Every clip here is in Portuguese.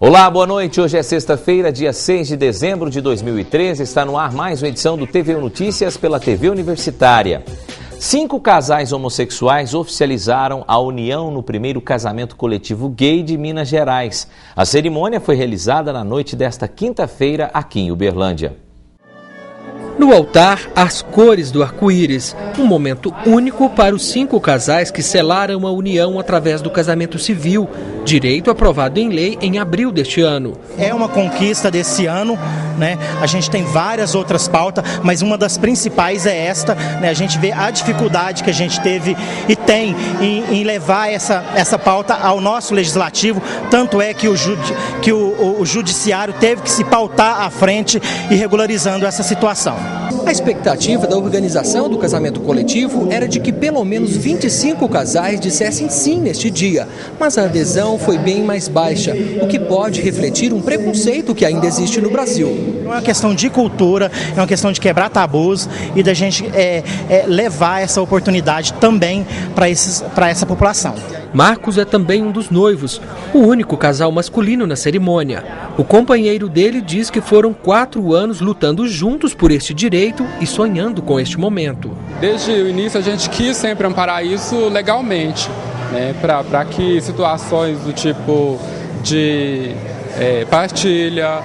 Olá, boa noite. Hoje é sexta-feira, dia 6 de dezembro de 2013. Está no ar mais uma edição do TVU Notícias pela TV Universitária. 5 casais homossexuais oficializaram a união no primeiro casamento coletivo gay de Minas Gerais. A cerimônia foi realizada na noite desta quinta-feira aqui em Uberlândia. No altar, as cores do arco-íris, um momento único para os 5 casais que selaram a união através do casamento civil, direito aprovado em lei em abril deste ano. É uma conquista desse ano, né? A gente tem várias outras pautas, mas uma das principais é esta, né? A gente vê a dificuldade que a gente teve e tem em levar essa pauta ao nosso legislativo, tanto é que o judiciário teve que se pautar à frente e regularizando essa situação. A expectativa da organização do casamento coletivo era de que pelo menos 25 casais dissessem sim neste dia, mas a adesão foi bem mais baixa, o que pode refletir um preconceito que ainda existe no Brasil. É uma questão de cultura, é uma questão de quebrar tabus e da gente levar essa oportunidade também para essa população. Marcos é também um dos noivos, o único casal masculino na cerimônia. O companheiro dele diz que foram 4 anos lutando juntos por este direito e sonhando com este momento. Desde o início a gente quis sempre amparar isso legalmente, né, para que situações do tipo de partilha,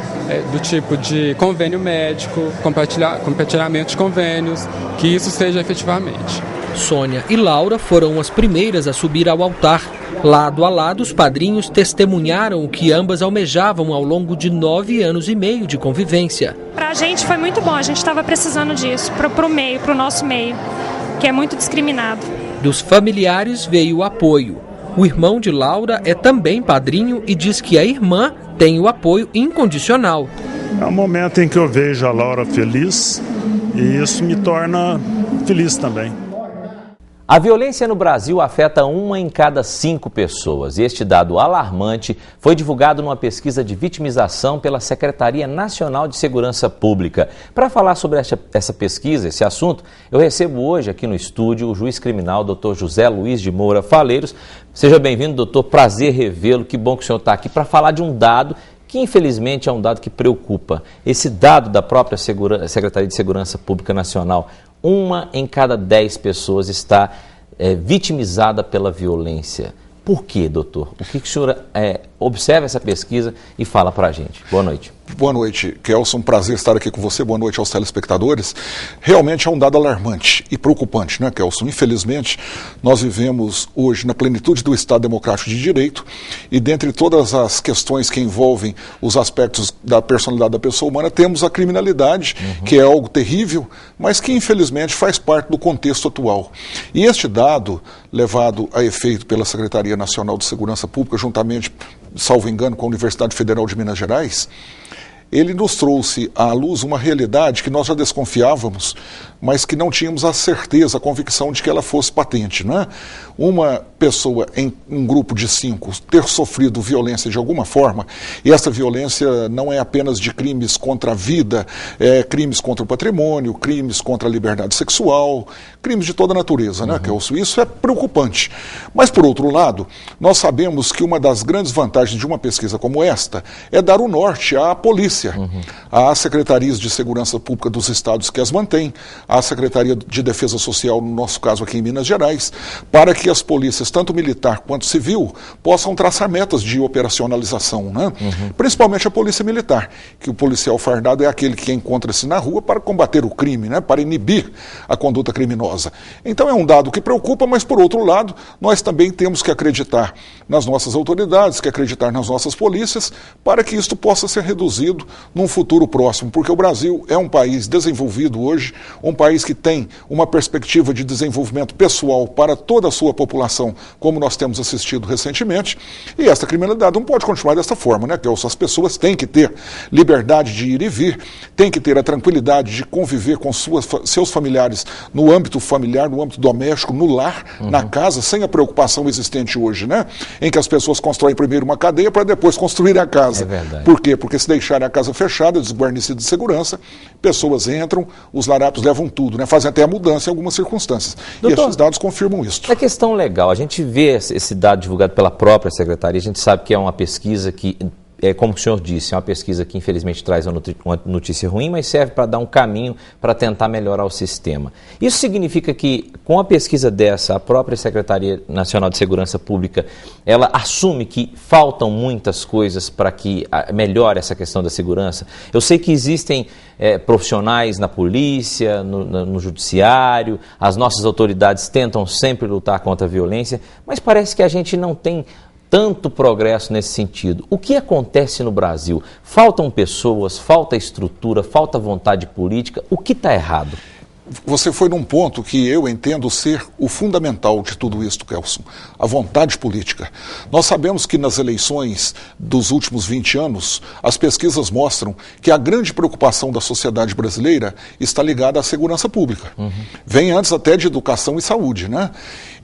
do tipo de convênio médico, compartilhamento de convênios, que isso seja efetivamente. Sônia e Laura foram as primeiras a subir ao altar. Lado a lado, os padrinhos testemunharam o que ambas almejavam ao longo de 9 anos e meio de convivência. Para a gente foi muito bom, a gente estava precisando disso, para o nosso meio, que é muito discriminado. Dos familiares veio o apoio. O irmão de Laura é também padrinho e diz que a irmã tem o apoio incondicional. É um momento em que eu vejo a Laura feliz e isso me torna feliz também. A violência no Brasil afeta 1 em cada 5 pessoas. Este dado alarmante foi divulgado numa pesquisa de vitimização pela Secretaria Nacional de Segurança Pública. Para falar sobre essa pesquisa, esse assunto, eu recebo hoje aqui no estúdio o juiz criminal, Dr. José Luiz de Moura Faleiros. Seja bem-vindo, doutor. Prazer revê-lo. Que bom que o senhor está aqui para falar de um dado que infelizmente é um dado que preocupa. Esse dado da própria Secretaria de Segurança Pública Nacional, 1 em cada 10 pessoas está vitimizada pela violência. Por quê, doutor? O que o senhor observa essa pesquisa e fala para a gente? Boa noite. Boa noite, Kelson. Prazer estar aqui com você. Boa noite aos telespectadores. Realmente é um dado alarmante e preocupante, né, Kelson? Infelizmente, nós vivemos hoje na plenitude do Estado Democrático de Direito e dentre todas as questões que envolvem os aspectos da personalidade da pessoa humana, temos a criminalidade, que é algo terrível, mas que infelizmente faz parte do contexto atual. E este dado, levado a efeito pela Secretaria Nacional de Segurança Pública, juntamente, salvo engano, com a Universidade Federal de Minas Gerais, ele nos trouxe à luz uma realidade que nós já desconfiávamos, mas que não tínhamos a certeza, a convicção de que ela fosse patente, né? Uma pessoa em um grupo de 5 ter sofrido violência de alguma forma, e essa violência não é apenas de crimes contra a vida, crimes contra o patrimônio, crimes contra a liberdade sexual, crimes de toda a natureza, né, Kelson? Isso é preocupante. Mas, por outro lado, nós sabemos que uma das grandes vantagens de uma pesquisa como esta é dar o norte à polícia, às secretarias de segurança pública dos estados que as mantêm, à Secretaria de Defesa Social, no nosso caso aqui em Minas Gerais, para que as polícias, tanto militar quanto civil, possam traçar metas de operacionalização, né? Principalmente a polícia militar, que o policial fardado é aquele que encontra-se na rua para combater o crime, né? Para inibir a conduta criminosa. Então é um dado que preocupa, mas por outro lado, nós também temos que acreditar nas nossas autoridades, que acreditar nas nossas polícias, para que isto possa ser reduzido num futuro próximo, porque o Brasil é um país desenvolvido hoje, um país que tem uma perspectiva de desenvolvimento pessoal para toda a sua população, como nós temos assistido recentemente, e essa criminalidade não pode continuar dessa forma, né, Kelson? As pessoas têm que ter liberdade de ir e vir, têm que ter a tranquilidade de conviver com seus familiares no âmbito familiar, no âmbito doméstico, no lar, na casa, sem a preocupação existente hoje, né? Em que as pessoas constroem primeiro uma cadeia para depois construir a casa. É verdade. Por quê? Porque se deixarem a casa fechada, desguarnecida de segurança, pessoas entram, os larápios levam tudo, né? Fazem até a mudança em algumas circunstâncias. Doutor, e esses dados confirmam isso. A questão legal, a gente vê esse dado divulgado pela própria secretaria, a gente sabe que é uma pesquisa que como o senhor disse, é uma pesquisa que infelizmente traz uma notícia ruim, mas serve para dar um caminho para tentar melhorar o sistema. Isso significa que, com a pesquisa dessa, a própria Secretaria Nacional de Segurança Pública, ela assume que faltam muitas coisas para que melhore essa questão da segurança? Eu sei que existem profissionais na polícia, no judiciário, as nossas autoridades tentam sempre lutar contra a violência, mas parece que a gente não tem tanto progresso nesse sentido. O que acontece no Brasil? Faltam pessoas, falta estrutura, falta vontade política. O que está errado? Você foi num ponto que eu entendo ser o fundamental de tudo isso, Kelson, a vontade política. Nós sabemos que nas eleições dos últimos 20 anos, as pesquisas mostram que a grande preocupação da sociedade brasileira está ligada à segurança pública. Vem antes até de educação e saúde, né?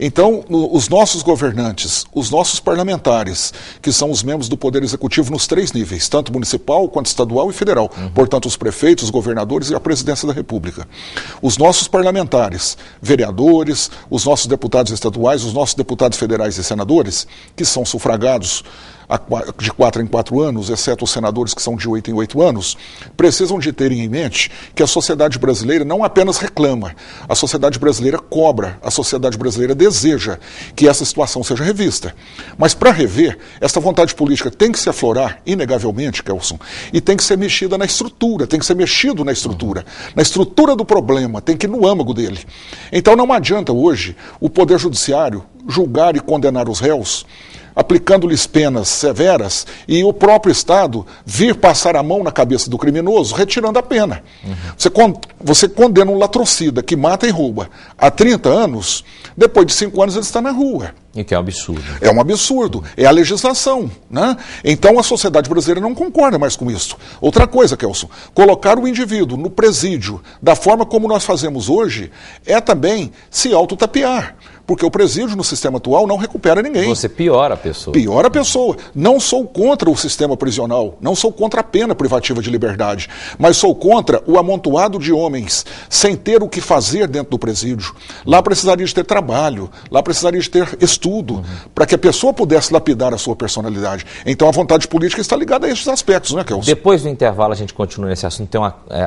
Então, os nossos governantes, os nossos parlamentares, que são os membros do Poder Executivo nos 3 níveis, tanto municipal quanto estadual e federal, portanto os prefeitos, os governadores e a presidência da República. Os nossos parlamentares, vereadores, os nossos deputados estaduais, os nossos deputados federais e senadores, que são sufragados de 4 em 4 anos, exceto os senadores que são de 8 em 8 anos, precisam de terem em mente que a sociedade brasileira não apenas reclama, a sociedade brasileira cobra, a sociedade brasileira deseja que essa situação seja revista. Mas para rever, essa vontade política tem que se aflorar, inegavelmente, Kelson, e tem que ser mexida na estrutura, tem que ser mexido na estrutura do problema, tem que ir no âmago dele. Então não adianta hoje o Poder Judiciário julgar e condenar os réus, aplicando-lhes penas severas, e o próprio Estado vir passar a mão na cabeça do criminoso, retirando a pena. Você condena um latrocida que mata e rouba há 30 anos, depois de 5 anos ele está na rua. E que é um absurdo. É um absurdo, é a legislação, né? Então a sociedade brasileira não concorda mais com isso. Outra coisa, Kelson, colocar o indivíduo no presídio da forma como nós fazemos hoje é também se autotapear. Porque o presídio no sistema atual não recupera ninguém. Você piora a pessoa. Piora a pessoa. Não sou contra o sistema prisional, não sou contra a pena privativa de liberdade, mas sou contra o amontoado de homens sem ter o que fazer dentro do presídio. Lá precisaria de ter trabalho, lá precisaria de ter estudo, para que a pessoa pudesse lapidar a sua personalidade. Então a vontade política está ligada a esses aspectos, né, Kelson? Depois do intervalo a gente continua nesse assunto. Tem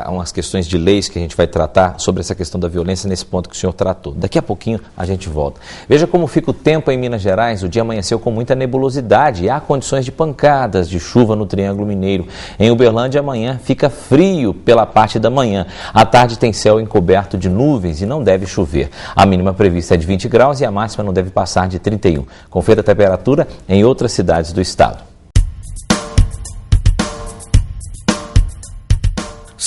umas questões de leis que a gente vai tratar sobre essa questão da violência nesse ponto que o senhor tratou. Daqui a pouquinho a gente volta. Veja como fica o tempo em Minas Gerais. O dia amanheceu com muita nebulosidade e há condições de pancadas de chuva no Triângulo Mineiro. Em Uberlândia, amanhã fica frio pela parte da manhã. À tarde tem céu encoberto de nuvens e não deve chover. A mínima prevista é de 20 graus e a máxima não deve passar de 31. Confira a temperatura em outras cidades do estado.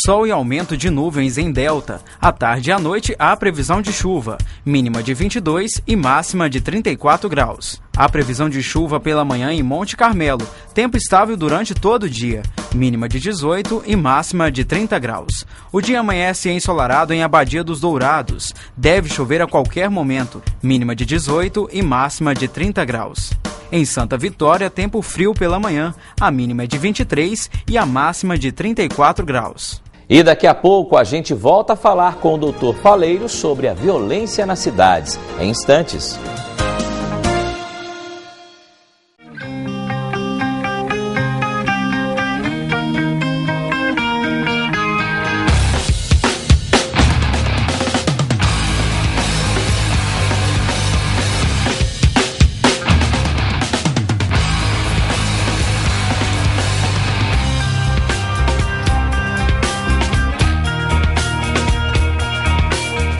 Sol e aumento de nuvens em Delta. À tarde e à noite há previsão de chuva, mínima de 22 e máxima de 34 graus. Há previsão de chuva pela manhã em Monte Carmelo, tempo estável durante todo o dia, mínima de 18 e máxima de 30 graus. O dia amanhece ensolarado em Abadia dos Dourados, deve chover a qualquer momento, mínima de 18 e máxima de 30 graus. Em Santa Vitória, tempo frio pela manhã, a mínima é de 23 e a máxima de 34 graus. E daqui a pouco a gente volta a falar com o Dr. Faleiro sobre a violência nas cidades. Em instantes.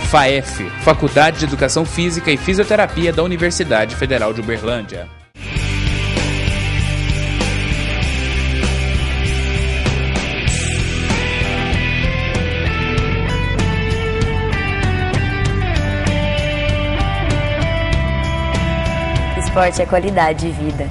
FAEF, Faculdade de Educação Física e Fisioterapia da Universidade Federal de Uberlândia. Esporte é qualidade de vida.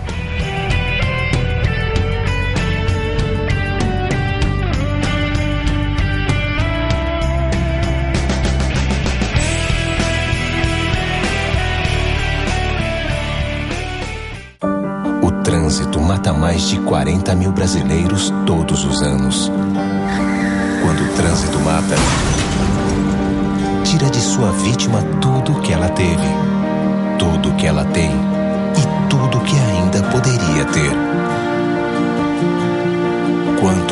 O trânsito mata mais de 40 mil brasileiros todos os anos. Quando o trânsito mata, tira de sua vítima tudo o que ela teve, tudo o que ela tem e tudo o que ainda poderia ter.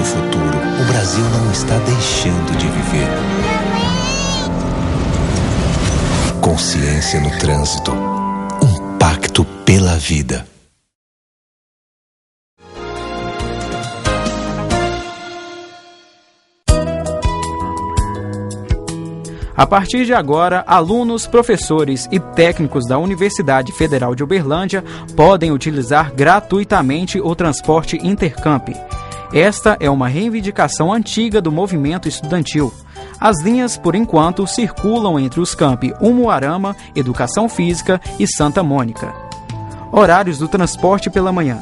do futuro, o Brasil não está deixando de viver. Consciência no trânsito. Um pacto pela vida. A partir de agora, alunos, professores e técnicos da Universidade Federal de Uberlândia podem utilizar gratuitamente o transporte Intercamp. Esta é uma reivindicação antiga do movimento estudantil. As linhas, por enquanto, circulam entre os campi Umuarama, Educação Física e Santa Mônica. Horários do transporte pela manhã: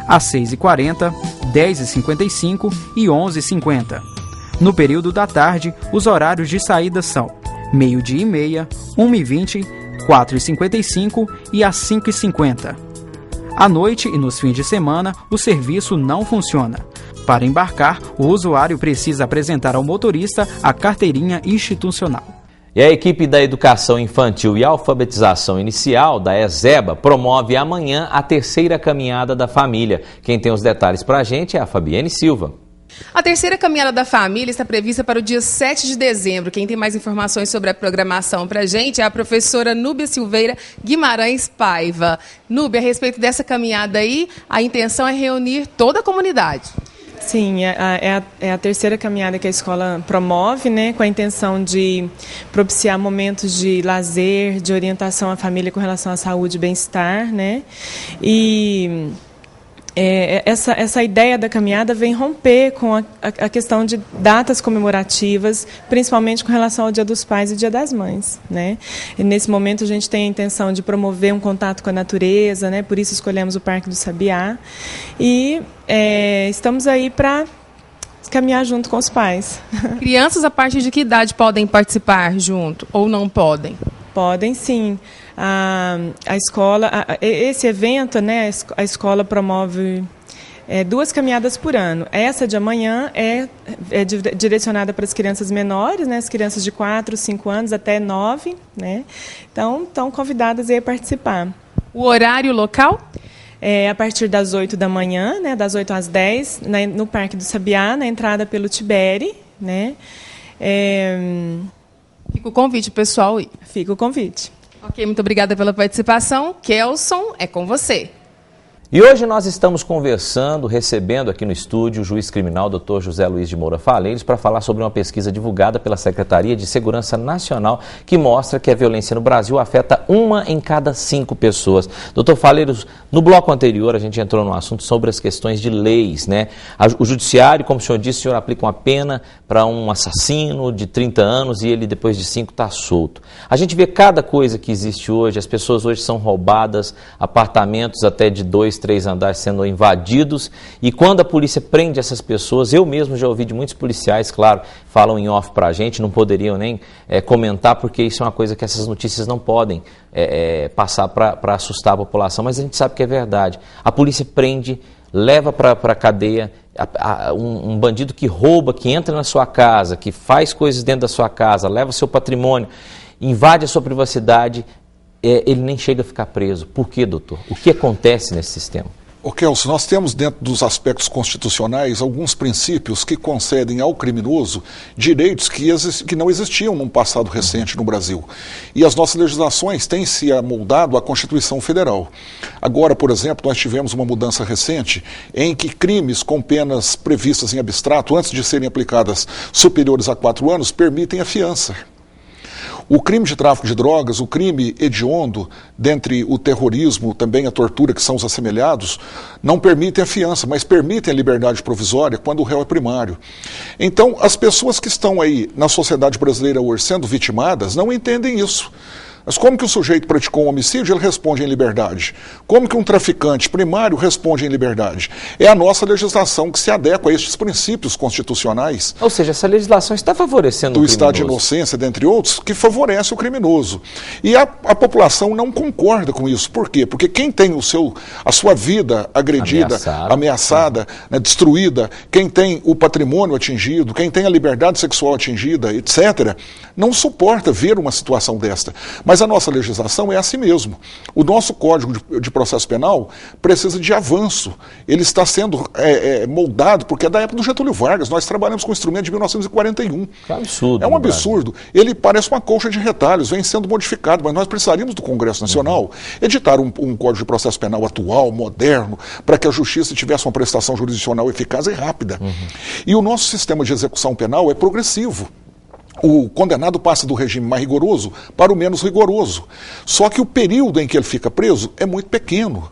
às 6h40, 10h55 e 11h50. No período da tarde, os horários de saída são 12h30, 1h20, 4h55 e às 5h50. À noite e nos fins de semana, o serviço não funciona. Para embarcar, o usuário precisa apresentar ao motorista a carteirinha institucional. E a equipe da Educação Infantil e Alfabetização Inicial, da ESEBA, promove amanhã a terceira caminhada da família. Quem tem os detalhes para a gente é a Fabiane Silva. A terceira caminhada da família está prevista para o dia 7 de dezembro. Quem tem mais informações sobre a programação para a gente é a professora Núbia Silveira Guimarães Paiva. Núbia, a respeito dessa caminhada aí, a intenção é reunir toda a comunidade. Sim, é a terceira caminhada que a escola promove, né, com a intenção de propiciar momentos de lazer, de orientação à família com relação à saúde e bem-estar, né, e essa ideia da caminhada vem romper com a questão de datas comemorativas, principalmente com relação ao Dia dos Pais e Dia das Mães, né? E nesse momento a gente tem a intenção de promover um contato com a natureza, né? Por isso escolhemos o Parque do Sabiá e estamos aí para caminhar junto com os pais. Crianças a partir de que idade podem participar junto ou não podem? Podem, sim. A escola, esse evento, né, a escola promove 2 caminhadas por ano. Essa de amanhã é direcionada para as crianças menores, né, as crianças de 4, 5 anos até 9, né, então estão convidadas a participar. O horário local? A partir das 8 da manhã, né, das 8 às 10, no Parque do Sabiá, na entrada pelo Tibere, né. Fica o convite, pessoal. Fica o convite. Ok, muito obrigada pela participação. Kelson, é com você. E hoje nós estamos conversando, recebendo aqui no estúdio o juiz criminal Dr. José Luiz de Moura Faleiros para falar sobre uma pesquisa divulgada pela Secretaria de Segurança Nacional que mostra que a violência no Brasil afeta 1 em cada 5 pessoas. Dr. Faleiros, no bloco anterior a gente entrou no assunto sobre as questões de leis, né? O judiciário, como o senhor disse, o senhor aplica uma pena para um assassino de 30 anos e ele depois de 5 está solto. A gente vê cada coisa que existe hoje, as pessoas hoje são roubadas, apartamentos até de 2, 3 andares sendo invadidos, e quando a polícia prende essas pessoas, eu mesmo já ouvi de muitos policiais, claro, falam em off pra gente, não poderiam nem comentar, porque isso é uma coisa que essas notícias não podem passar para assustar a população, mas a gente sabe que é verdade. A polícia prende, leva para a cadeia um bandido que rouba, que entra na sua casa, que faz coisas dentro da sua casa, leva seu patrimônio, invade a sua privacidade, ele nem chega a ficar preso. Por quê, doutor? O que acontece nesse sistema? Kelson, nós temos dentro dos aspectos constitucionais alguns princípios que concedem ao criminoso direitos que não existiam num passado recente no Brasil. E as nossas legislações têm se amoldado à Constituição Federal. Agora, por exemplo, nós tivemos uma mudança recente em que crimes com penas previstas em abstrato, antes de serem aplicadas superiores a 4 anos, permitem a fiança. O crime de tráfico de drogas, o crime hediondo, dentre o terrorismo, também a tortura, que são os assemelhados, não permitem a fiança, mas permitem a liberdade provisória quando o réu é primário. Então, as pessoas que estão aí na sociedade brasileira hoje sendo vitimadas não entendem isso. Mas como que o sujeito praticou um homicídio, ele responde em liberdade? Como que um traficante primário responde em liberdade? É a nossa legislação que se adequa a estes princípios constitucionais. Ou seja, essa legislação está favorecendo o criminoso. Do estado de inocência, dentre outros, que favorece o criminoso. E a população não concorda com isso. Por quê? Porque quem tem a sua vida agredida, ameaçada, né, destruída, quem tem o patrimônio atingido, quem tem a liberdade sexual atingida, etc., não suporta ver uma situação desta. Mas a nossa legislação é assim mesmo. O nosso Código de Processo Penal precisa de avanço. Ele está sendo moldado, porque é da época do Getúlio Vargas. Nós trabalhamos com o instrumento de 1941. Que absurdo. É um absurdo. Ele parece uma colcha de retalhos, vem sendo modificado, mas nós precisaríamos do Congresso Nacional editar um Código de Processo Penal atual, moderno, para que a Justiça tivesse uma prestação jurisdicional eficaz e rápida. E o nosso sistema de execução penal é progressivo. O condenado passa do regime mais rigoroso para o menos rigoroso. Só que o período em que ele fica preso é muito pequeno.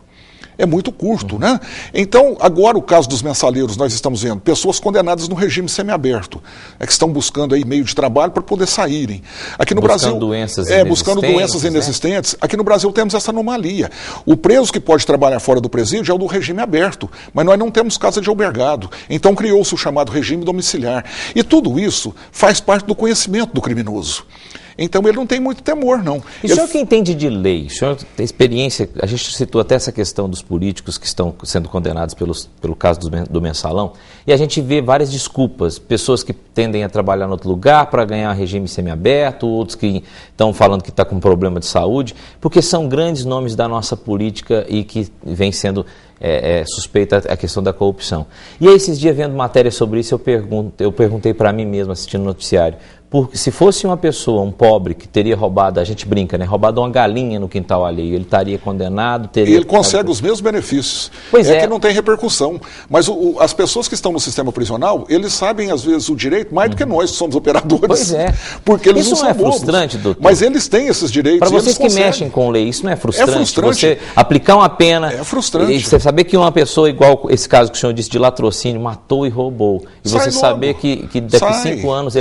É muito curto, né? Então, agora o caso dos mensaleiros, nós estamos vendo pessoas condenadas no regime semiaberto, que estão buscando aí meio de trabalho para poder saírem. Aqui no Brasil, buscando doenças inexistentes. Aqui no Brasil temos essa anomalia. O preso que pode trabalhar fora do presídio é o do regime aberto, mas nós não temos casa de albergado. Então criou-se o chamado regime domiciliar. E tudo isso faz parte do conhecimento do criminoso. Então ele não tem muito temor, não. E o senhor que entende de lei, o senhor tem experiência, a gente citou até essa questão dos políticos que estão sendo condenados pelo caso do mensalão, e a gente vê várias desculpas, pessoas que tendem a trabalhar em outro lugar para ganhar regime semiaberto, outros que estão falando que está com problema de saúde, porque são grandes nomes da nossa política e que vem sendo suspeita a questão da corrupção. E aí, esses dias, vendo matéria sobre isso, eu perguntei para mim mesmo, assistindo o noticiário, porque se fosse uma pessoa, um pobre, que teria roubado, a gente brinca, né? Roubado uma galinha no quintal alheio, ele estaria condenado, teria... E ele consegue os mesmos benefícios. Pois é. Que não tem repercussão. Mas as pessoas que estão no sistema prisional, eles sabem, às vezes, o direito mais do que nós, que somos operadores. Pois é. Porque eles isso não é frustrante, doutor? Mas eles têm esses direitos. Para vocês que mexem com lei, isso não é frustrante? É frustrante. Você aplicar uma pena... É frustrante. E você saber que uma pessoa, igual esse caso que o senhor disse de latrocínio, matou e roubou. E você saber que daqui a 5 anos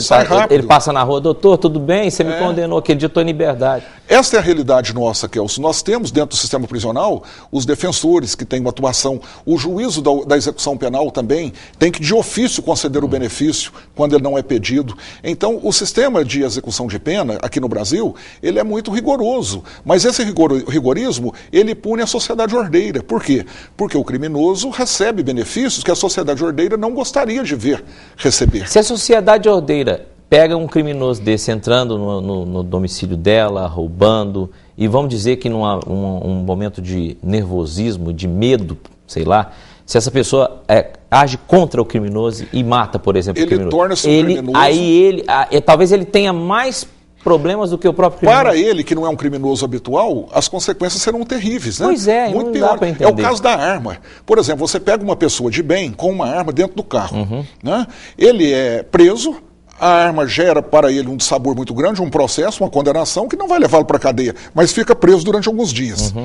ele passa na rua, doutor, tudo bem, você me condenou, aquele dia eu estou em liberdade. Essa é a realidade nossa, Kelso. Nós temos dentro do sistema prisional os defensores que têm uma atuação, o juízo da execução penal também tem que de ofício conceder o benefício quando ele não é pedido. Então o sistema de execução de pena aqui no Brasil, ele é muito rigoroso, mas esse rigorismo, ele pune a sociedade ordeira. Por quê? Porque o criminoso recebe benefícios que a sociedade ordeira não gostaria de ver receber. Se a sociedade ordeira pega um criminoso desse entrando no domicílio dela, roubando, e vamos dizer que num momento de nervosismo, de medo, sei lá, se essa pessoa age contra o criminoso e mata, por exemplo, o criminoso, torna-se um criminoso. Aí talvez ele tenha mais problemas do que o próprio criminoso. Para ele, que não é um criminoso habitual, as consequências serão terríveis, né? Pois é, muito não pior. Dá para entender. É o caso da arma. Por exemplo, você pega uma pessoa de bem com uma arma dentro do carro, né? Ele é preso, a arma gera para ele um dissabor muito grande, um processo, uma condenação que não vai levá-lo para a cadeia, mas fica preso durante alguns dias.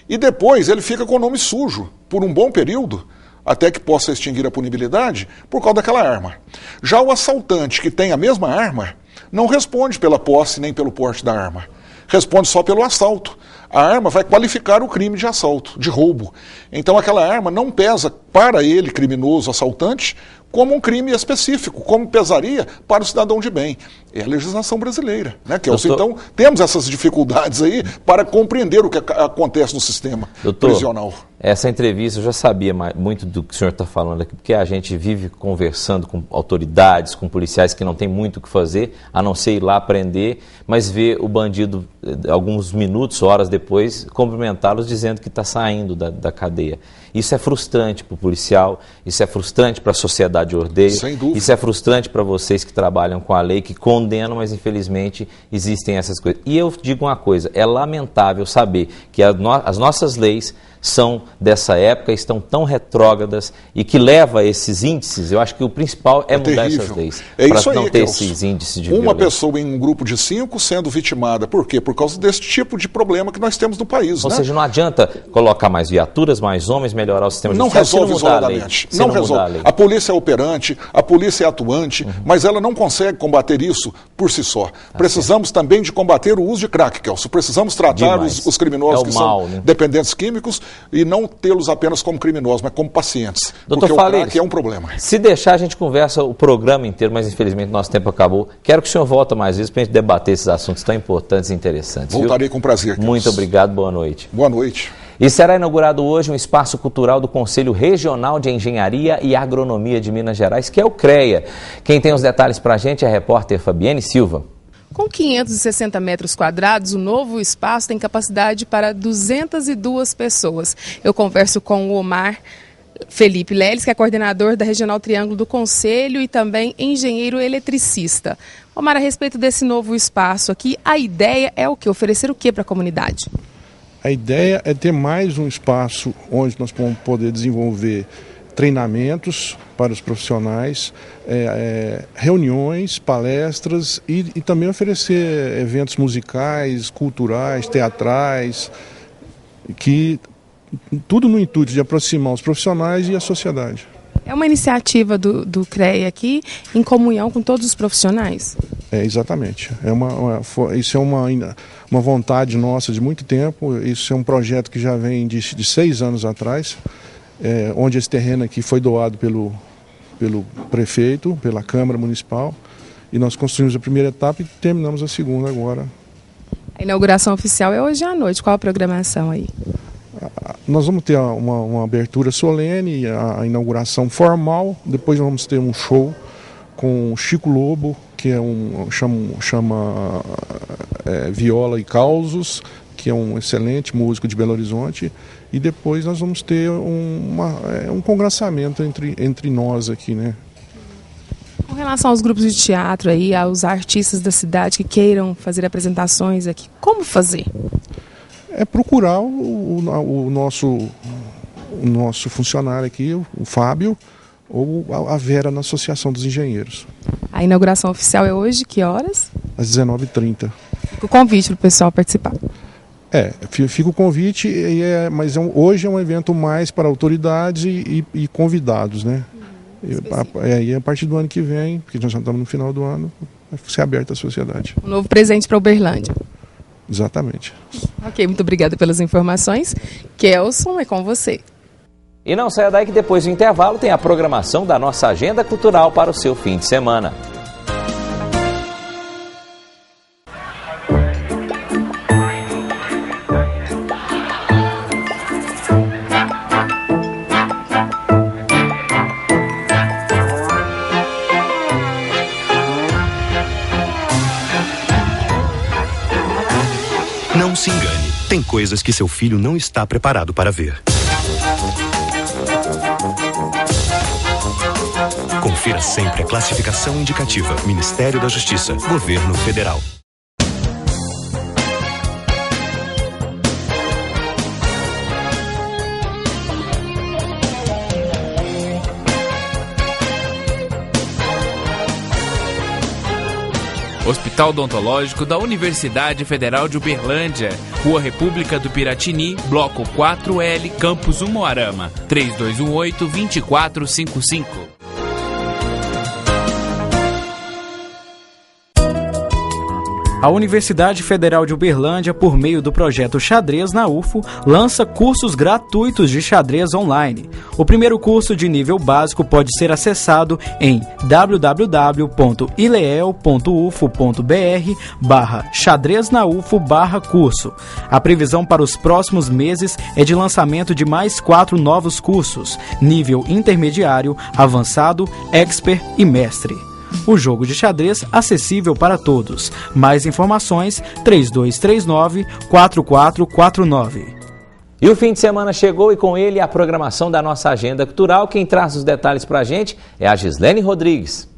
E depois ele fica com o nome sujo por um bom período, até que possa extinguir a punibilidade, por causa daquela arma. Já o assaltante que tem a mesma arma, não responde pela posse nem pelo porte da arma. Responde só pelo assalto. A arma vai qualificar o crime de assalto, de roubo. Então aquela arma não pesa para ele, criminoso, assaltante, como um crime específico, como pesaria para o cidadão de bem. É a legislação brasileira, né, Kelso? Então, temos essas dificuldades aí para compreender o que acontece no sistema prisional. Essa entrevista eu já sabia muito do que o senhor está falando aqui, porque a gente vive conversando com autoridades, com policiais que não tem muito o que fazer, a não ser ir lá prender, mas ver o bandido, alguns minutos, horas depois, cumprimentá-los dizendo que está saindo da cadeia. Isso é frustrante para o policial, isso é frustrante para a sociedade ordeira, isso é frustrante para vocês que trabalham com a lei, que condenam, mas infelizmente existem essas coisas. E eu digo uma coisa, é lamentável saber que as nossas leis são dessa época, estão tão retrógradas e que leva a esses índices. Eu acho que o principal é mudar terrível. Essas leis, para não ter esses índices de violência. Uma pessoa em um grupo de 5 sendo vitimada. Por quê? Por causa desse tipo de problema que nós temos no país. Ou seja, não adianta colocar mais viaturas, mais homens, melhorar o sistema judiciário. Não resolve isoladamente. Não resolve. A polícia é operante, a polícia é atuante, mas ela não consegue combater isso por si só. Precisamos também de combater o uso de crack, Kelso. Precisamos tratar os criminosos que são dependentes químicos e não tê-los apenas como criminosos, mas como pacientes. Doutor porque o crack é um problema. Se deixar, a gente conversa o programa inteiro, mas infelizmente nosso tempo acabou. Quero que o senhor volte mais vezes para a gente debater esses assuntos tão importantes e interessantes. Voltarei com prazer, Kelso. Muito obrigado, boa noite. Boa noite. E será inaugurado hoje um espaço cultural do Conselho Regional de Engenharia e Agronomia de Minas Gerais, que é o CREA. Quem tem os detalhes para a gente é a repórter Fabiane Silva. Com 560 metros quadrados, o novo espaço tem capacidade para 202 pessoas. Eu converso com o Omar Felipe Leles, que é coordenador da Regional Triângulo do Conselho e também engenheiro eletricista. Omar, a respeito desse novo espaço aqui, a ideia é o quê? Oferecer o quê para a comunidade? A ideia é ter mais um espaço onde nós vamos poder desenvolver treinamentos para os profissionais, reuniões, palestras e também oferecer eventos musicais, culturais, teatrais, que tudo no intuito de aproximar os profissionais e a sociedade. É uma iniciativa do CREA aqui, em comunhão com todos os profissionais? Exatamente. Isso é uma vontade nossa de muito tempo. Isso é um projeto que já vem de 6 anos atrás, onde esse terreno aqui foi doado pelo prefeito, pela Câmara Municipal, e nós construímos a primeira etapa e terminamos a segunda agora. A inauguração oficial é hoje à noite. Qual a programação aí? Nós vamos ter uma abertura solene, a inauguração formal, depois nós vamos ter um show com Chico Lobo, que chama Viola e Causos, que é um excelente músico de Belo Horizonte, e depois nós vamos ter um congraçamento entre nós aqui, né? Com relação aos grupos de teatro aí, aos artistas da cidade que queiram fazer apresentações aqui, como fazer? É procurar o nosso funcionário aqui, o Fábio, ou a Vera na Associação dos Engenheiros. A inauguração oficial é hoje, que horas? Às 19h30. Fica o convite para o pessoal participar. Fica o convite, mas hoje é um evento mais para autoridades e convidados, né? E a partir do ano que vem, porque nós já estamos no final do ano, vai ser aberta à sociedade. Um novo presente para Uberlândia. Exatamente. Ok, muito obrigada pelas informações. Kelson, é com você. E não saia daí que depois do intervalo tem a programação da nossa agenda cultural para o seu fim de semana. Não se engane, tem coisas que seu filho não está preparado para ver. Confira sempre a classificação indicativa. Ministério da Justiça, Governo Federal. Hospital Odontológico da Universidade Federal de Uberlândia, Rua República do Piratini, Bloco 4L, Campus Umuarama, 3218-2455. A Universidade Federal de Uberlândia, por meio do projeto Xadrez na UFO, lança cursos gratuitos de xadrez online. O primeiro curso de nível básico pode ser acessado em www.ileel.ufo.br/xadreznaufo/curso. A previsão para os próximos meses é de lançamento de mais 4 novos cursos, nível intermediário, avançado, expert e mestre. O jogo de xadrez acessível para todos. Mais informações 3239-4449. E o fim de semana chegou e com ele a programação da nossa agenda cultural. Quem traz os detalhes para a gente é a Gislene Rodrigues.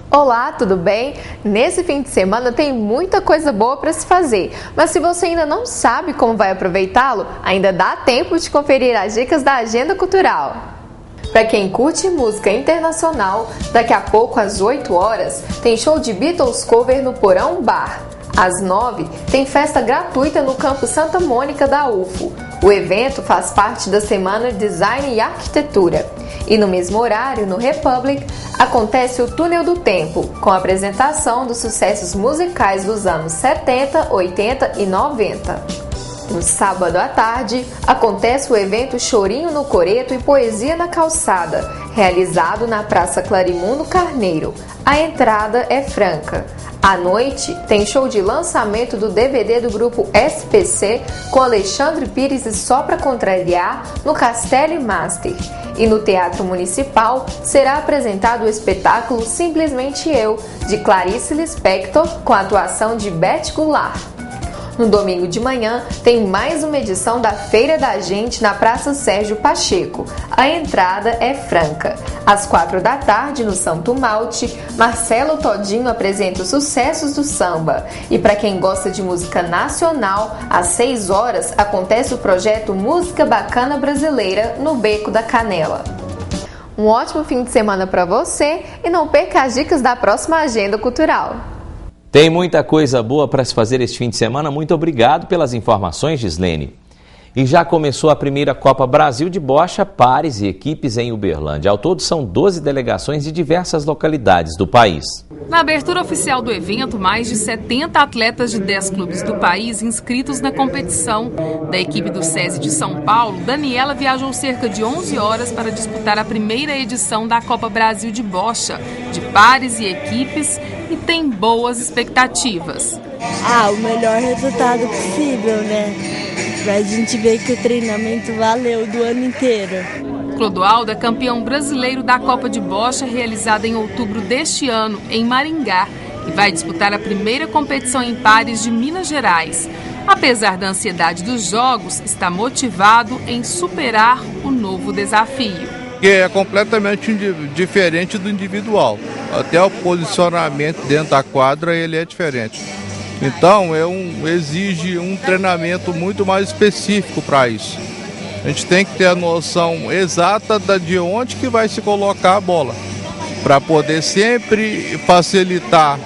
Olá, tudo bem? Nesse fim de semana tem muita coisa boa para se fazer, mas se você ainda não sabe como vai aproveitá-lo, ainda dá tempo de conferir as dicas da agenda cultural. Para quem curte música internacional, daqui a pouco às 8 horas tem show de Beatles cover no Porão Bar. Às 9 tem festa gratuita no Campus Santa Mônica da UFO. O evento faz parte da Semana Design e Arquitetura. E no mesmo horário, no Republic, acontece o Túnel do Tempo, com a apresentação dos sucessos musicais dos anos 70, 80 e 90. No sábado à tarde, acontece o evento Chorinho no Coreto e Poesia na Calçada, realizado na Praça Clarimundo Carneiro. A entrada é franca. À noite, tem show de lançamento do DVD do grupo SPC com Alexandre Pires e Só Pra Contrariar no Castelli Master. E no Teatro Municipal será apresentado o espetáculo Simplesmente Eu, de Clarice Lispector, com a atuação de Beth Goulart. No domingo de manhã, tem mais uma edição da Feira da Gente na Praça Sérgio Pacheco. A entrada é franca. Às 16h, no Santo Malte, Marcelo Todinho apresenta os sucessos do samba. E para quem gosta de música nacional, às 18h acontece o projeto Música Bacana Brasileira no Beco da Canela. Um ótimo fim de semana para você e não perca as dicas da próxima Agenda Cultural. Tem muita coisa boa para se fazer este fim de semana. Muito obrigado pelas informações, Gislene. E já começou a primeira Copa Brasil de Bocha, pares e equipes em Uberlândia. Ao todo são 12 delegações de diversas localidades do país. Na abertura oficial do evento, mais de 70 atletas de 10 clubes do país inscritos na competição. Da equipe do SESI de São Paulo, Daniela viajou cerca de 11 horas para disputar a primeira edição da Copa Brasil de Bocha, de pares e equipes, e tem boas expectativas. O melhor resultado possível, né? Pra gente ver que o treinamento valeu do ano inteiro. Clodoaldo é campeão brasileiro da Copa de Bocha, realizada em outubro deste ano, em Maringá, e vai disputar a primeira competição em pares de Minas Gerais. Apesar da ansiedade dos jogos, está motivado em superar o novo desafio. É completamente diferente do individual. Até o posicionamento dentro da quadra ele é diferente. Então, exige um treinamento muito mais específico para isso. A gente tem que ter a noção exata de onde que vai se colocar a bola, para poder sempre facilitar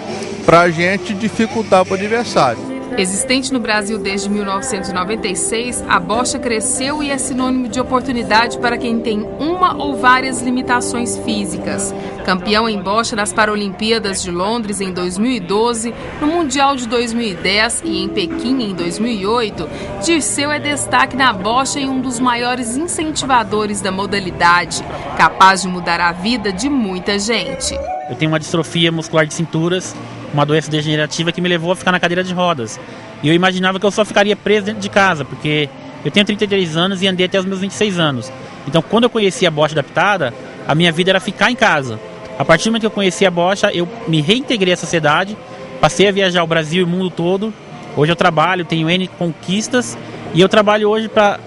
para a gente e dificultar para o adversário. Existente no Brasil desde 1996, a bocha cresceu e é sinônimo de oportunidade para quem tem uma ou várias limitações físicas. Campeão em bocha nas Paralimpíadas de Londres em 2012, no Mundial de 2010 e em Pequim em 2008, Dirceu é destaque na bocha e um dos maiores incentivadores da modalidade, capaz de mudar a vida de muita gente. Eu tenho uma distrofia muscular de cinturas, uma doença degenerativa que me levou a ficar na cadeira de rodas. E eu imaginava que eu só ficaria preso dentro de casa, porque eu tenho 33 anos e andei até os meus 26 anos. Então, quando eu conheci a bocha adaptada, a minha vida era ficar em casa. A partir do momento que eu conheci a bocha, eu me reintegrei à sociedade, passei a viajar o Brasil e o mundo todo. Hoje eu trabalho, tenho N conquistas, e eu trabalho hoje para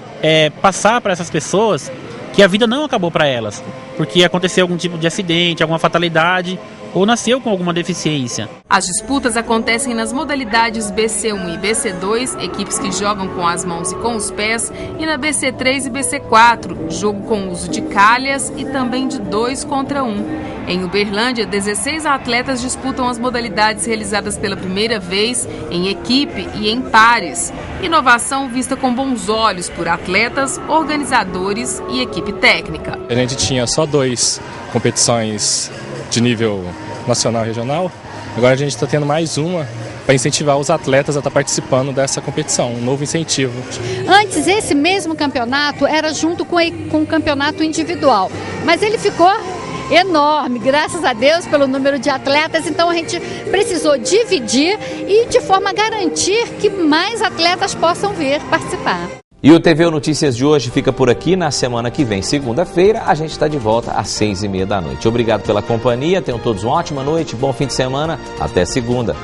passar para essas pessoas que a vida não acabou para elas, porque aconteceu algum tipo de acidente, alguma fatalidade, ou nasceu com alguma deficiência. As disputas acontecem nas modalidades BC1 e BC2, equipes que jogam com as mãos e com os pés, e na BC3 e BC4, jogo com uso de calhas e também de 2 contra 1. Em Uberlândia, 16 atletas disputam as modalidades realizadas pela primeira vez em equipe e em pares. Inovação vista com bons olhos por atletas, organizadores e equipe técnica. A gente tinha só 2 competições de nível nacional e regional. Agora a gente está tendo mais uma para incentivar os atletas a estar participando dessa competição, um novo incentivo. Antes, esse mesmo campeonato era junto com o campeonato individual, mas ele ficou enorme, graças a Deus, pelo número de atletas. Então a gente precisou dividir e de forma a garantir que mais atletas possam vir participar. E o TVU Notícias de hoje fica por aqui. Na semana que vem, segunda-feira, a gente está de volta às 6h30 da noite. Obrigado pela companhia, tenham todos uma ótima noite, bom fim de semana, até segunda.